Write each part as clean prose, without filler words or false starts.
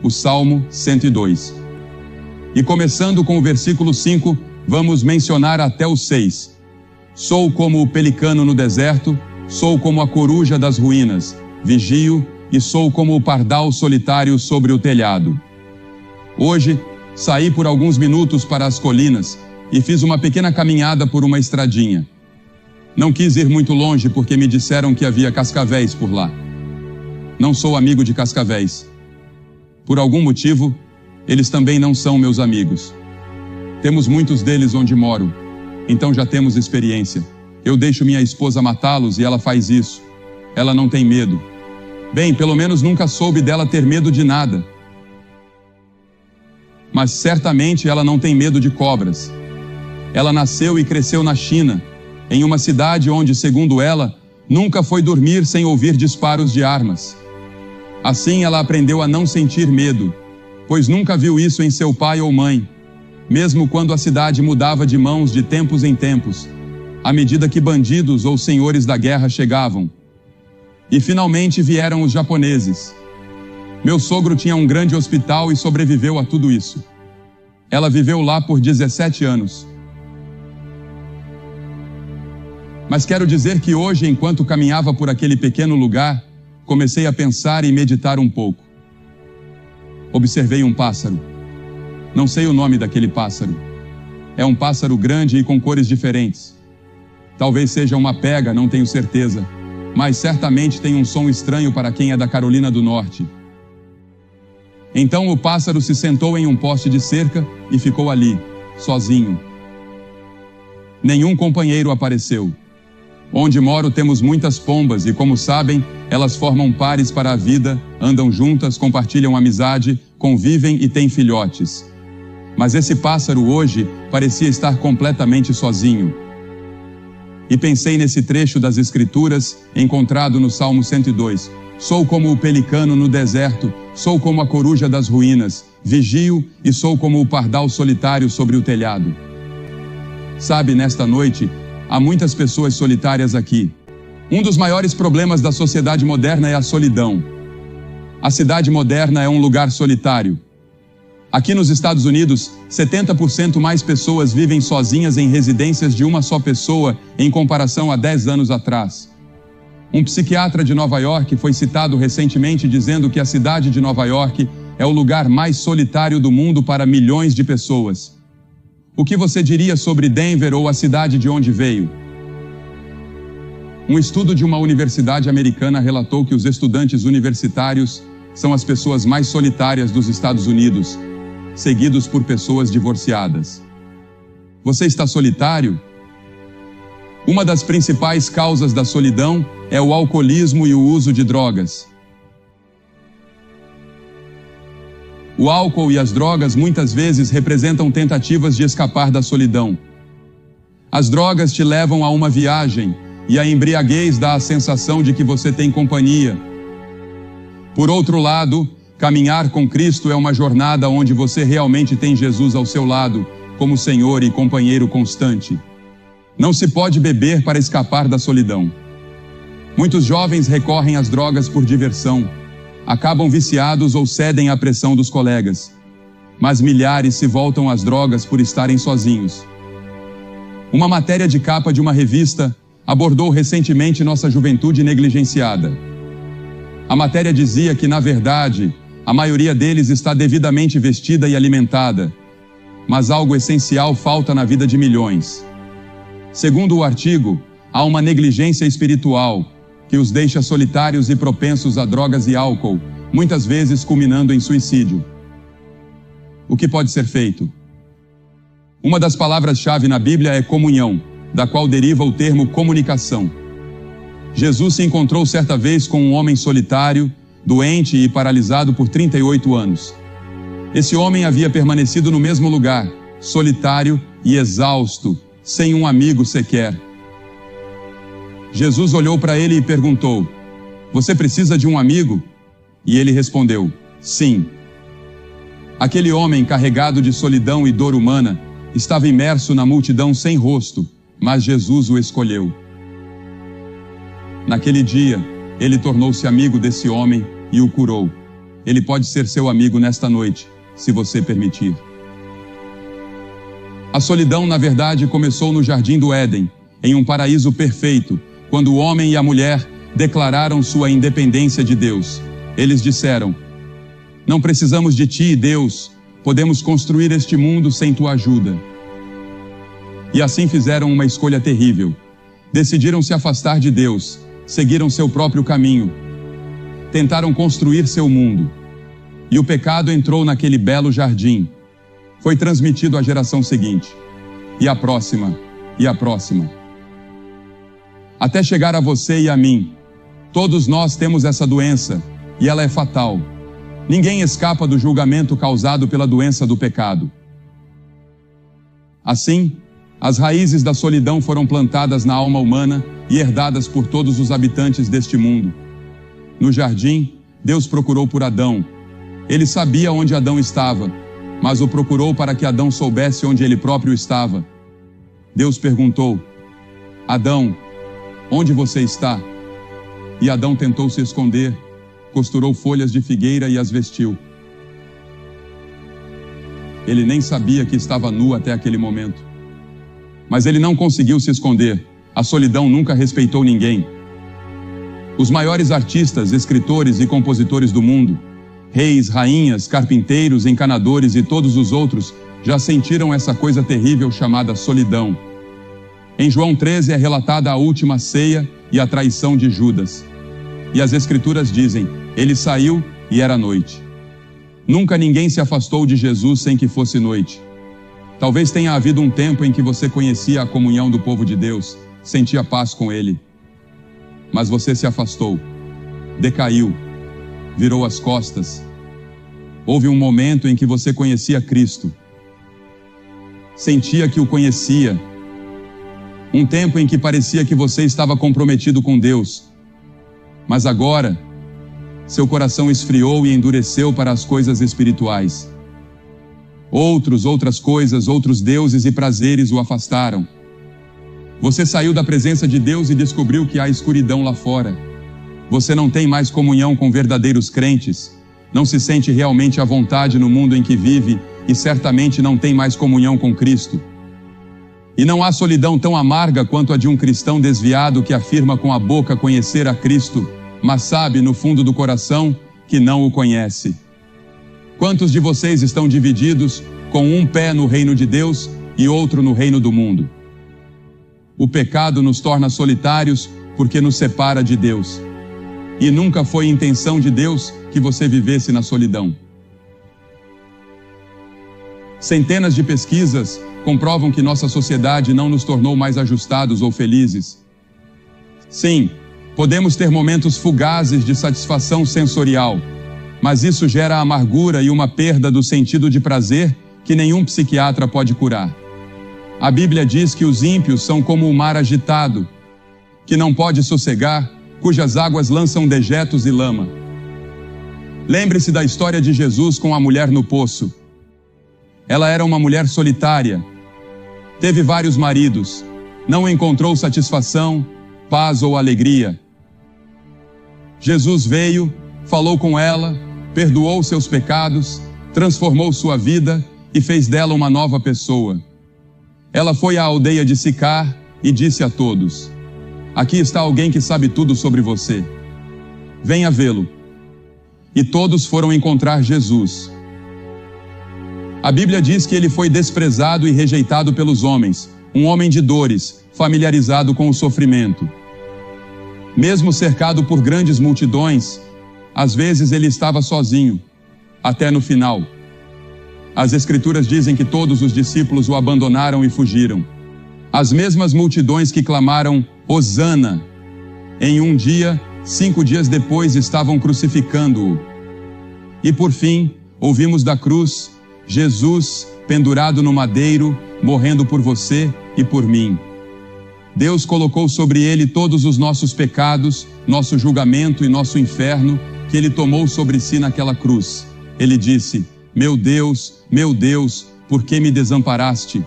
o Salmo 102. E começando com o versículo 5, vamos mencionar até o 6. Sou como o pelicano no deserto, sou como a coruja das ruínas, vigio e sou como o pardal solitário sobre o telhado. Hoje, saí por alguns minutos para as colinas e fiz uma pequena caminhada por uma estradinha. Não quis ir muito longe porque me disseram que havia cascavéis por lá. Não sou amigo de cascavéis. Por algum motivo, eles também não são meus amigos. Temos muitos deles onde moro, então já temos experiência. Eu deixo minha esposa matá-los e ela faz isso. Ela não tem medo. Bem, pelo menos nunca soube dela ter medo de nada. Mas certamente ela não tem medo de cobras. Ela nasceu e cresceu na China, em uma cidade onde, segundo ela, nunca foi dormir sem ouvir disparos de armas. Assim ela aprendeu a não sentir medo, pois nunca viu isso em seu pai ou mãe, mesmo quando a cidade mudava de mãos de tempos em tempos, à medida que bandidos ou senhores da guerra chegavam. E finalmente vieram os japoneses. Meu sogro tinha um grande hospital e sobreviveu a tudo isso. Ela viveu lá por 17 anos. Mas quero dizer que hoje, enquanto caminhava por aquele pequeno lugar, comecei a pensar e meditar um pouco. Observei um pássaro. Não sei o nome daquele pássaro. É um pássaro grande e com cores diferentes. Talvez seja uma pega, não tenho certeza, mas certamente tem um som estranho para quem é da Carolina do Norte. Então o pássaro se sentou em um poste de cerca e ficou ali, sozinho. Nenhum companheiro apareceu. Onde moro temos muitas pombas e, como sabem, elas formam pares para a vida, andam juntas, compartilham amizade, convivem e têm filhotes. Mas esse pássaro hoje parecia estar completamente sozinho. E pensei nesse trecho das Escrituras encontrado no Salmo 102. Sou como o pelicano no deserto, sou como a coruja das ruínas, vigio e sou como o pardal solitário sobre o telhado. Sabe, nesta noite, há muitas pessoas solitárias aqui. Um dos maiores problemas da sociedade moderna é a solidão. A cidade moderna é um lugar solitário. Aqui nos Estados Unidos, 70% mais pessoas vivem sozinhas em residências de uma só pessoa em comparação a 10 anos atrás. Um psiquiatra de Nova York foi citado recentemente dizendo que a cidade de Nova York é o lugar mais solitário do mundo para milhões de pessoas. O que você diria sobre Denver ou a cidade de onde veio? Um estudo de uma universidade americana relatou que os estudantes universitários são as pessoas mais solitárias dos Estados Unidos, seguidos por pessoas divorciadas. Você está solitário? Uma das principais causas da solidão é o alcoolismo e o uso de drogas. O álcool e as drogas muitas vezes representam tentativas de escapar da solidão. As drogas te levam a uma viagem e a embriaguez dá a sensação de que você tem companhia. Por outro lado, caminhar com Cristo é uma jornada onde você realmente tem Jesus ao seu lado, como Senhor e companheiro constante. Não se pode beber para escapar da solidão. Muitos jovens recorrem às drogas por diversão, acabam viciados ou cedem à pressão dos colegas. Mas milhares se voltam às drogas por estarem sozinhos. Uma matéria de capa de uma revista abordou recentemente nossa juventude negligenciada. A matéria dizia que, na verdade, a maioria deles está devidamente vestida e alimentada, mas algo essencial falta na vida de milhões. Segundo o artigo, há uma negligência espiritual que os deixa solitários e propensos a drogas e álcool, muitas vezes culminando em suicídio. O que pode ser feito? Uma das palavras-chave na Bíblia é comunhão, da qual deriva o termo comunicação. Jesus se encontrou certa vez com um homem solitário, doente e paralisado por 38 anos. Esse homem havia permanecido no mesmo lugar, solitário e exausto, sem um amigo sequer. Jesus olhou para ele e perguntou: "Você precisa de um amigo?" E ele respondeu: "Sim." Aquele homem, carregado de solidão e dor humana, estava imerso na multidão sem rosto, mas Jesus o escolheu. Naquele dia, ele tornou-se amigo desse homem e o curou. Ele pode ser seu amigo nesta noite, se você permitir. A solidão, na verdade, começou no Jardim do Éden, em um paraíso perfeito, quando o homem e a mulher declararam sua independência de Deus. Eles disseram: não precisamos de ti, Deus, podemos construir este mundo sem tua ajuda. E assim fizeram uma escolha terrível. Decidiram se afastar de Deus, seguiram seu próprio caminho, tentaram construir seu mundo. E o pecado entrou naquele belo jardim. Foi transmitido à geração seguinte, e à próxima, e à próxima. Até chegar a você e a mim. Todos nós temos essa doença, e ela é fatal. Ninguém escapa do julgamento causado pela doença do pecado. Assim, as raízes da solidão foram plantadas na alma humana e herdadas por todos os habitantes deste mundo. No jardim, Deus procurou por Adão. Ele sabia onde Adão estava, mas o procurou para que Adão soubesse onde ele próprio estava. Deus perguntou: Adão, onde você está? E Adão tentou se esconder, costurou folhas de figueira e as vestiu. Ele nem sabia que estava nu até aquele momento. Mas ele não conseguiu se esconder. A solidão nunca respeitou ninguém. Os maiores artistas, escritores e compositores do mundo, reis, rainhas, carpinteiros, encanadores e todos os outros, já sentiram essa coisa terrível chamada solidão. Em João 13 é relatada a última ceia e a traição de Judas. E as Escrituras dizem: ele saiu e era noite. Nunca ninguém se afastou de Jesus sem que fosse noite. Talvez tenha havido um tempo em que você conhecia a comunhão do povo de Deus, sentia paz com Ele. Mas você se afastou, decaiu, virou as costas. Houve um momento em que você conhecia Cristo, sentia que o conhecia. Um tempo em que parecia que você estava comprometido com Deus. Mas agora, seu coração esfriou e endureceu para as coisas espirituais. Outras coisas, outros deuses e prazeres o afastaram. Você saiu da presença de Deus e descobriu que há escuridão lá fora. Você não tem mais comunhão com verdadeiros crentes, não se sente realmente à vontade no mundo em que vive e certamente não tem mais comunhão com Cristo. E não há solidão tão amarga quanto a de um cristão desviado que afirma com a boca conhecer a Cristo, mas sabe no fundo do coração que não o conhece. Quantos de vocês estão divididos, com um pé no reino de Deus e outro no reino do mundo? O pecado nos torna solitários porque nos separa de Deus. E nunca foi intenção de Deus que você vivesse na solidão. Centenas de pesquisas comprovam que nossa sociedade não nos tornou mais ajustados ou felizes. Sim, podemos ter momentos fugazes de satisfação sensorial, mas isso gera amargura e uma perda do sentido de prazer que nenhum psiquiatra pode curar. A Bíblia diz que os ímpios são como o mar agitado, que não pode sossegar, cujas águas lançam dejetos e lama. Lembre-se da história de Jesus com a mulher no poço. Ela era uma mulher solitária, teve vários maridos, não encontrou satisfação, paz ou alegria. Jesus veio, falou com ela, perdoou seus pecados, transformou sua vida e fez dela uma nova pessoa. Ela foi à aldeia de Sicar e disse a todos: aqui está alguém que sabe tudo sobre você. Venha vê-lo. E todos foram encontrar Jesus. A Bíblia diz que ele foi desprezado e rejeitado pelos homens, um homem de dores, familiarizado com o sofrimento. Mesmo cercado por grandes multidões, às vezes ele estava sozinho, até no final. As Escrituras dizem que todos os discípulos o abandonaram e fugiram. As mesmas multidões que clamaram Hosana, em um dia, 5 dias depois, estavam crucificando-o. E por fim, ouvimos da cruz Jesus pendurado no madeiro, morrendo por você e por mim. Deus colocou sobre ele todos os nossos pecados, nosso julgamento e nosso inferno, que ele tomou sobre si naquela cruz. Ele disse: meu Deus, por que me desamparaste?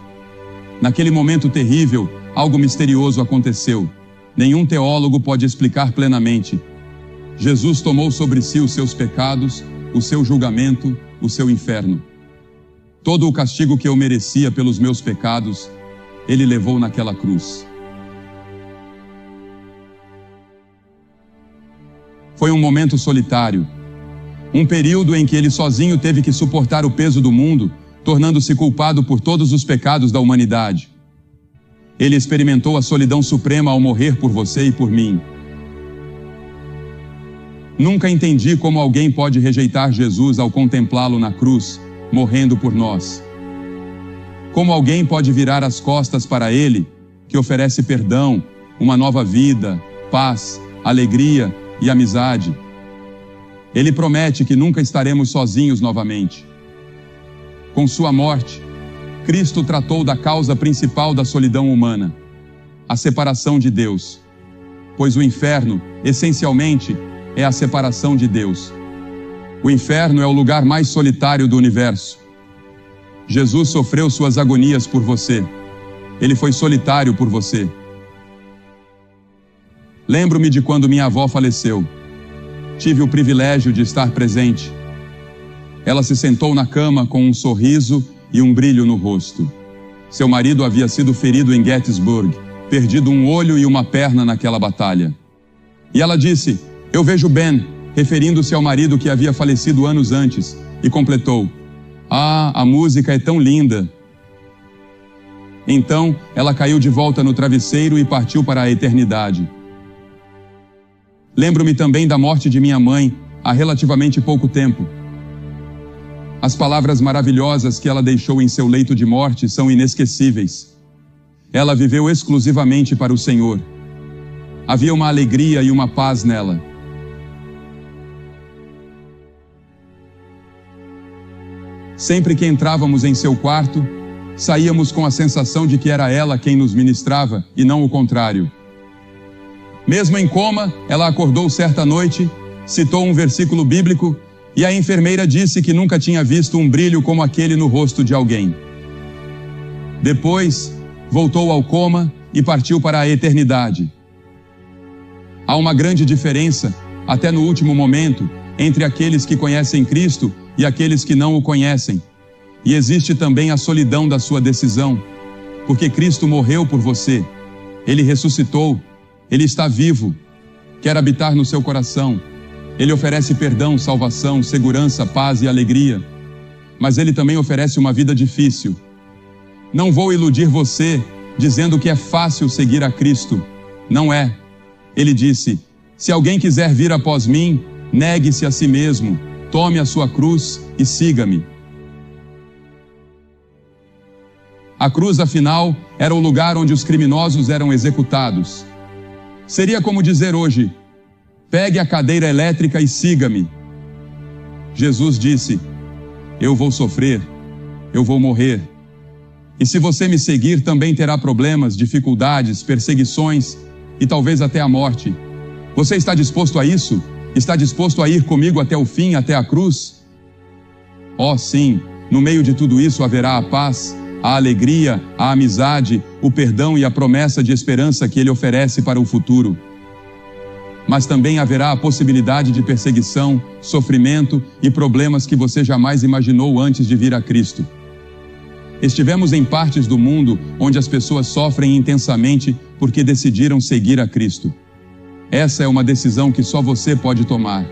Naquele momento terrível, algo misterioso aconteceu. Nenhum teólogo pode explicar plenamente. Jesus tomou sobre si os seus pecados, o seu julgamento, o seu inferno. Todo o castigo que eu merecia pelos meus pecados, Ele levou naquela cruz. Foi um momento solitário, um período em que Ele sozinho teve que suportar o peso do mundo, tornando-se culpado por todos os pecados da humanidade. Ele experimentou a solidão suprema ao morrer por você e por mim. Nunca entendi como alguém pode rejeitar Jesus ao contemplá-lo na cruz, morrendo por nós. Como alguém pode virar as costas para Ele, que oferece perdão, uma nova vida, paz, alegria e amizade. Ele promete que nunca estaremos sozinhos novamente. Com sua morte, Cristo tratou da causa principal da solidão humana, a separação de Deus. Pois o inferno, essencialmente, é a separação de Deus. O inferno é o lugar mais solitário do universo. Jesus sofreu suas agonias por você. Ele foi solitário por você. Lembro-me de quando minha avó faleceu. Tive o privilégio de estar presente. Ela se sentou na cama com um sorriso e um brilho no rosto. Seu marido havia sido ferido em Gettysburg, perdido um olho e uma perna naquela batalha. E ela disse: "Eu vejo Ben", referindo-se ao marido que havia falecido anos antes, e completou: "Ah, a música é tão linda." Então, ela caiu de volta no travesseiro e partiu para a eternidade. Lembro-me também da morte de minha mãe, há relativamente pouco tempo. As palavras maravilhosas que ela deixou em seu leito de morte são inesquecíveis. Ela viveu exclusivamente para o Senhor. Havia uma alegria e uma paz nela. Sempre que entrávamos em seu quarto, saíamos com a sensação de que era ela quem nos ministrava e não o contrário. Mesmo em coma, ela acordou certa noite, citou um versículo bíblico e a enfermeira disse que nunca tinha visto um brilho como aquele no rosto de alguém. Depois, voltou ao coma e partiu para a eternidade. Há uma grande diferença, até no último momento, entre aqueles que conhecem Cristo e aqueles que não o conhecem. E existe também a solidão da sua decisão, porque Cristo morreu por você, Ele ressuscitou, Ele está vivo, quer habitar no seu coração. Ele oferece perdão, salvação, segurança, paz e alegria, mas Ele também oferece uma vida difícil. Não vou iludir você dizendo que é fácil seguir a Cristo. Não é. Ele disse: "Se alguém quiser vir após mim, negue-se a si mesmo, tome a sua cruz e siga-me." A cruz, afinal, era o lugar onde os criminosos eram executados. Seria como dizer hoje: "Pegue a cadeira elétrica e siga-me." Jesus disse: "Eu vou sofrer, eu vou morrer. E se você me seguir, também terá problemas, dificuldades, perseguições e talvez até a morte. Você está disposto a isso? Está disposto a ir comigo até o fim, até a cruz?" Oh, sim, no meio de tudo isso haverá a paz, a alegria, a amizade, o perdão e a promessa de esperança que Ele oferece para o futuro. Mas também haverá a possibilidade de perseguição, sofrimento e problemas que você jamais imaginou antes de vir a Cristo. Estivemos em partes do mundo onde as pessoas sofrem intensamente porque decidiram seguir a Cristo. Essa é uma decisão que só você pode tomar.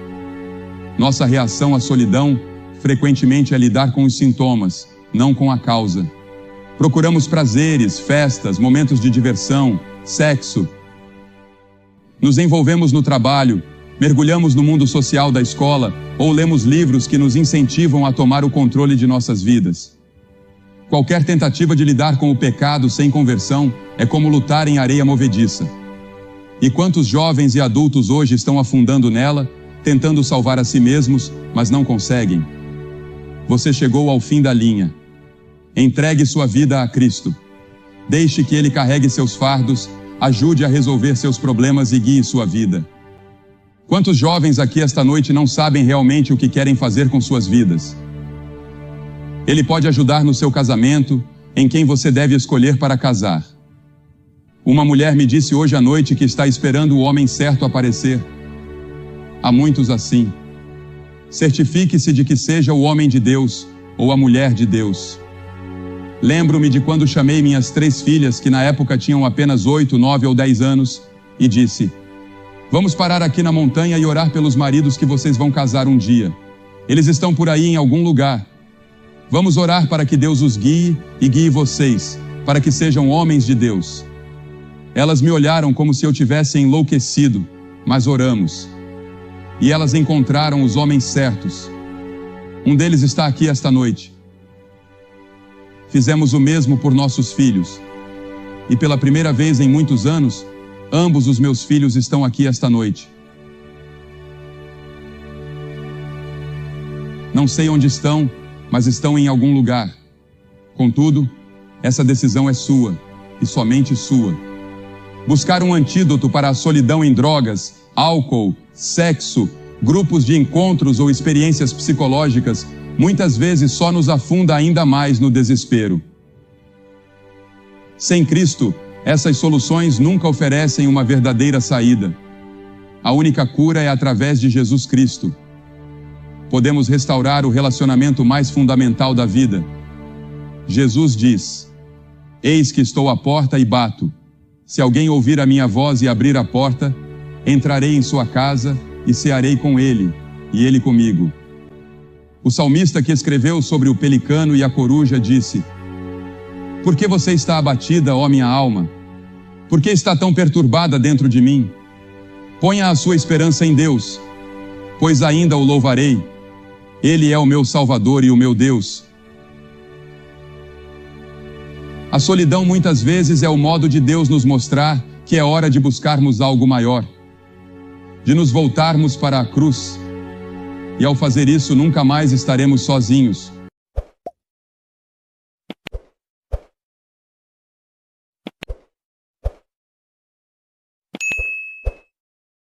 Nossa reação à solidão frequentemente é lidar com os sintomas, não com a causa. Procuramos prazeres, festas, momentos de diversão, sexo. Nos envolvemos no trabalho, mergulhamos no mundo social da escola ou lemos livros que nos incentivam a tomar o controle de nossas vidas. Qualquer tentativa de lidar com o pecado sem conversão é como lutar em areia movediça. E quantos jovens e adultos hoje estão afundando nela, tentando salvar a si mesmos, mas não conseguem? Você chegou ao fim da linha. Entregue sua vida a Cristo. Deixe que Ele carregue seus fardos, ajude a resolver seus problemas e guie sua vida. Quantos jovens aqui esta noite não sabem realmente o que querem fazer com suas vidas? Ele pode ajudar no seu casamento, em quem você deve escolher para casar. Uma mulher me disse hoje à noite que está esperando o homem certo aparecer. Há muitos assim. Certifique-se de que seja o homem de Deus ou a mulher de Deus. Lembro-me de quando chamei minhas 3 filhas, que na época tinham apenas 8, 9 ou 10 anos, e disse: vamos parar aqui na montanha e orar pelos maridos que vocês vão casar um dia. Eles estão por aí em algum lugar. Vamos orar para que Deus os guie e guie vocês, para que sejam homens de Deus. Elas me olharam como se eu tivesse enlouquecido, mas oramos. E elas encontraram os homens certos. Um deles está aqui esta noite. Fizemos o mesmo por nossos filhos. E pela primeira vez em muitos anos, ambos os meus filhos estão aqui esta noite. Não sei onde estão, mas estão em algum lugar. Contudo, essa decisão é sua, e somente sua. Buscar um antídoto para a solidão em drogas, álcool, sexo, grupos de encontros ou experiências psicológicas, muitas vezes só nos afunda ainda mais no desespero. Sem Cristo, essas soluções nunca oferecem uma verdadeira saída. A única cura é através de Jesus Cristo. Podemos restaurar o relacionamento mais fundamental da vida. Jesus diz: eis que estou à porta e bato. Se alguém ouvir a minha voz e abrir a porta, entrarei em sua casa e cearei com ele, e ele comigo. O salmista que escreveu sobre o pelicano e a coruja disse: por que você está abatida, ó minha alma? Por que está tão perturbada dentro de mim? Ponha a sua esperança em Deus, pois ainda o louvarei. Ele é o meu Salvador e o meu Deus. A solidão muitas vezes é o modo de Deus nos mostrar que é hora de buscarmos algo maior, de nos voltarmos para a cruz. E ao fazer isso, nunca mais estaremos sozinhos.